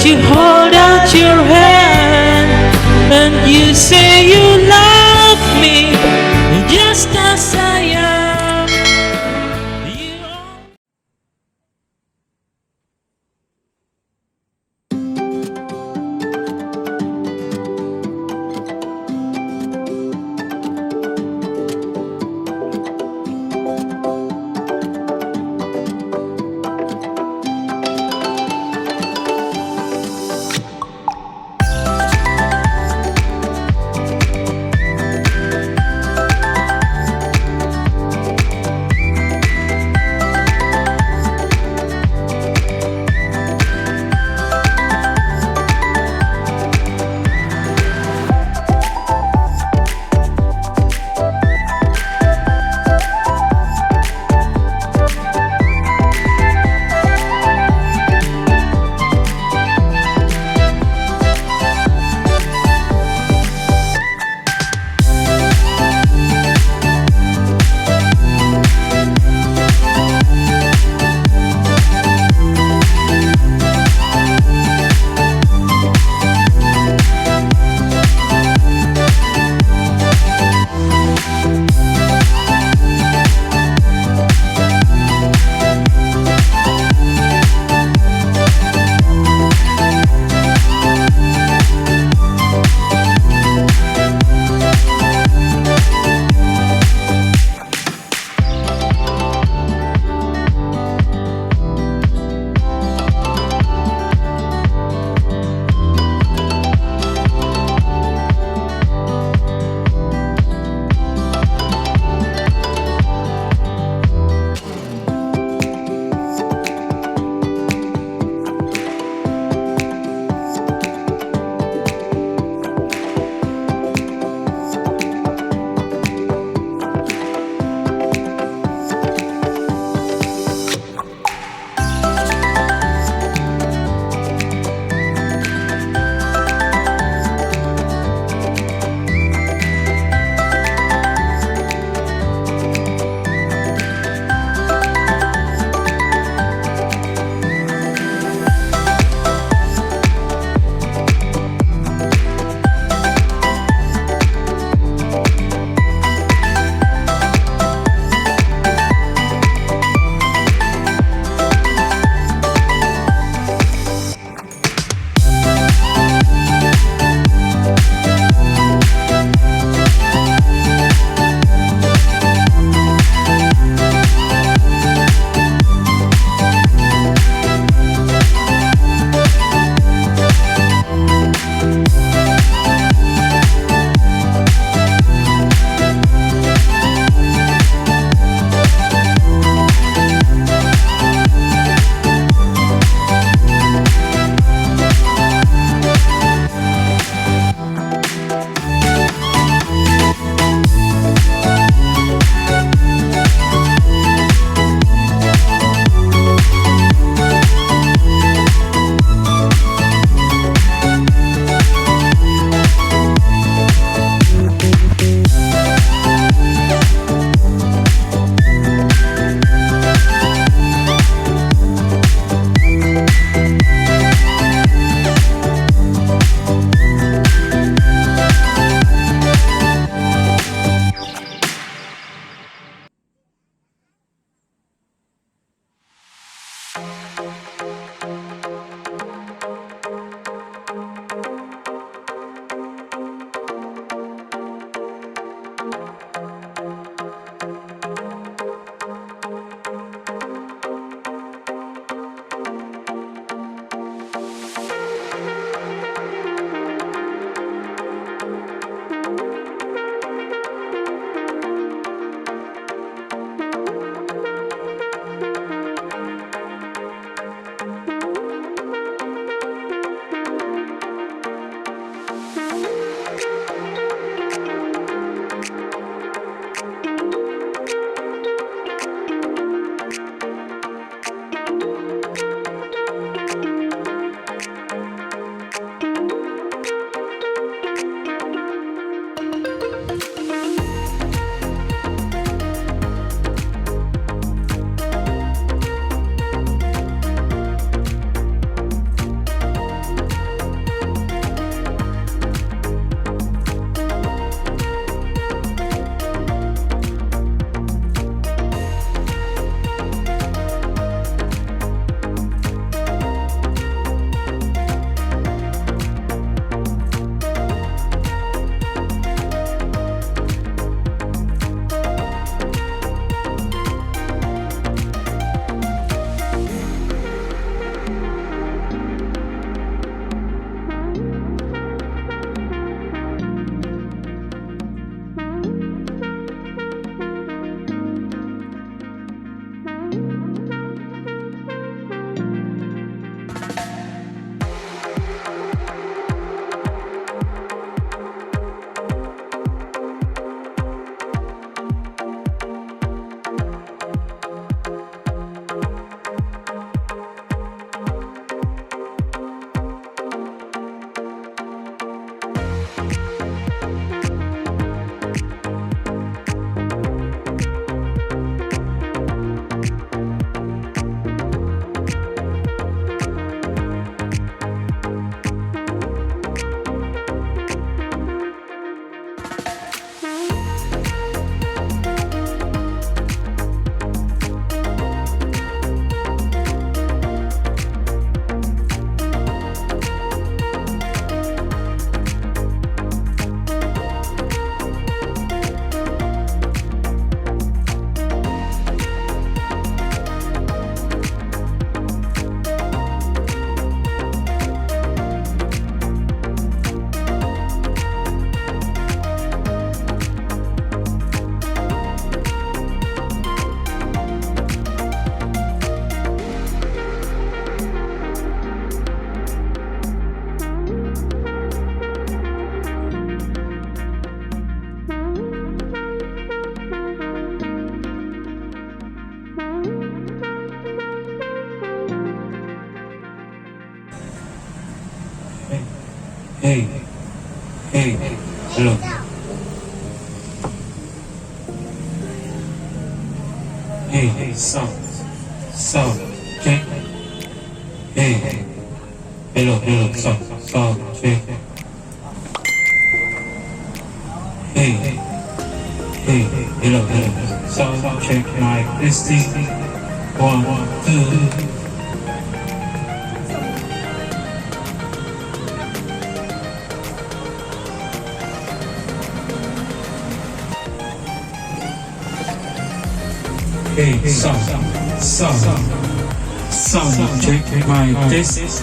you hold out your hand and you say you love me just as I am. You Hey, hey, hello. Hey, sound, check. Hey, hello, sound, check. Hey, hello, sound, check. Mic testing. 1, 2. Hey, sound, check my test.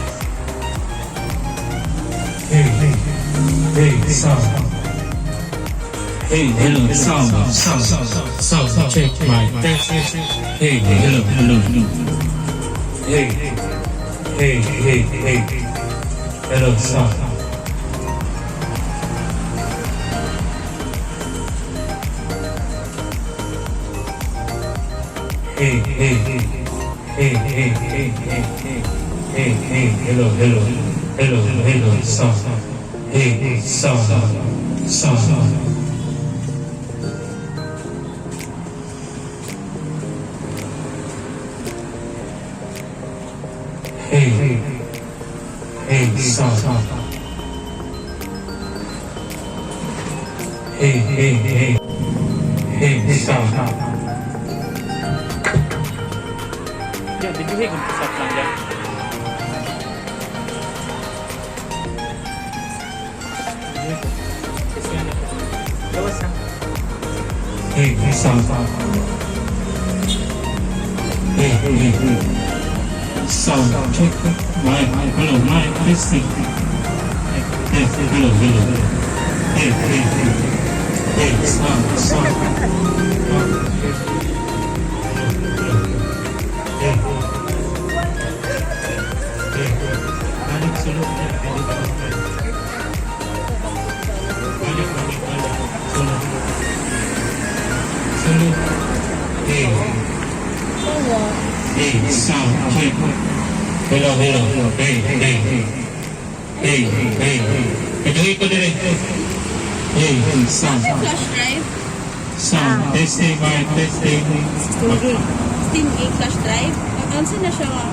Hey, sound. Hey, hello, sound, check my test. Hey, hello. Hey, hello, sound. Hey, hello, sound. Hey, sound. Hey, sound. Hey, sound. Yan, dibuhin kung pasap lang yan. Gawas na. Hey, sound. Hey, sound. Check. Hello, mic testing. Hey, hello. Hey, sound. Balik sulok niya. Balik. Sulok. Hey, sound. Check. Hello. Hey. Kajungin ko din. Hey, sound. Flash drive? Sound. Testing, mic testing. 16 gig flash drive? Ano na siya nga?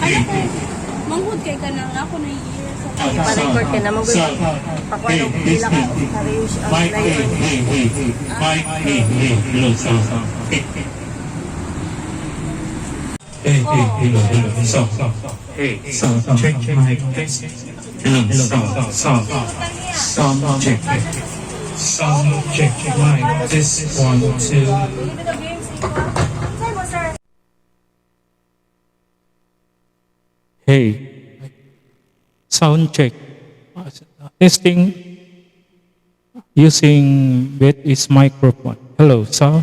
Ano ko? Manghud kay ka nang ako na year sa Pa-record ka na mo gusto. Pakwano pila ka sa reuse ang Mic, hello, sound. Hey, hello, sound. Hey, sound, check, mic, test. Hello, sound, check. Sound, check, mic, test, 1, 2. Hey, sound check. Testing using with its microphone. Hello, sound.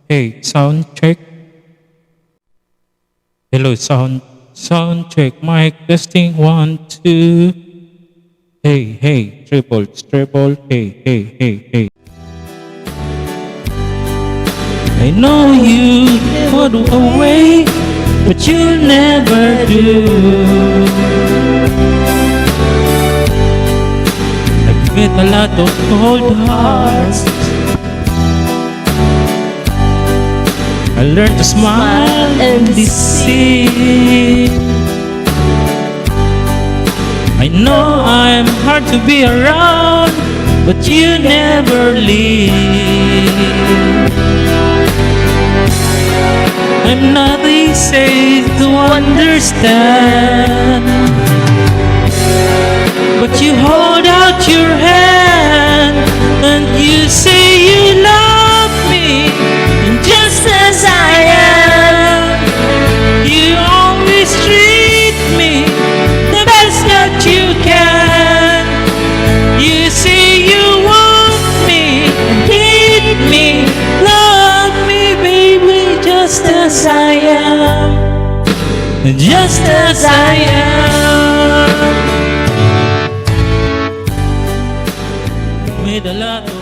Hey, sound check. Hello, sound check. Mic testing 1, 2. Hey, triple. Hey. I know you put away, but you'll never do. I've met a lot of cold hearts. I learned to smile and deceive. I know I'm hard to be around, but you never leave. I'm not easy to understand, but you hold out your hand and you say you love me just as I am. You always treat me the best that you can. You say you want me, need me, love me, baby, just as I am, just as I am. With a lot of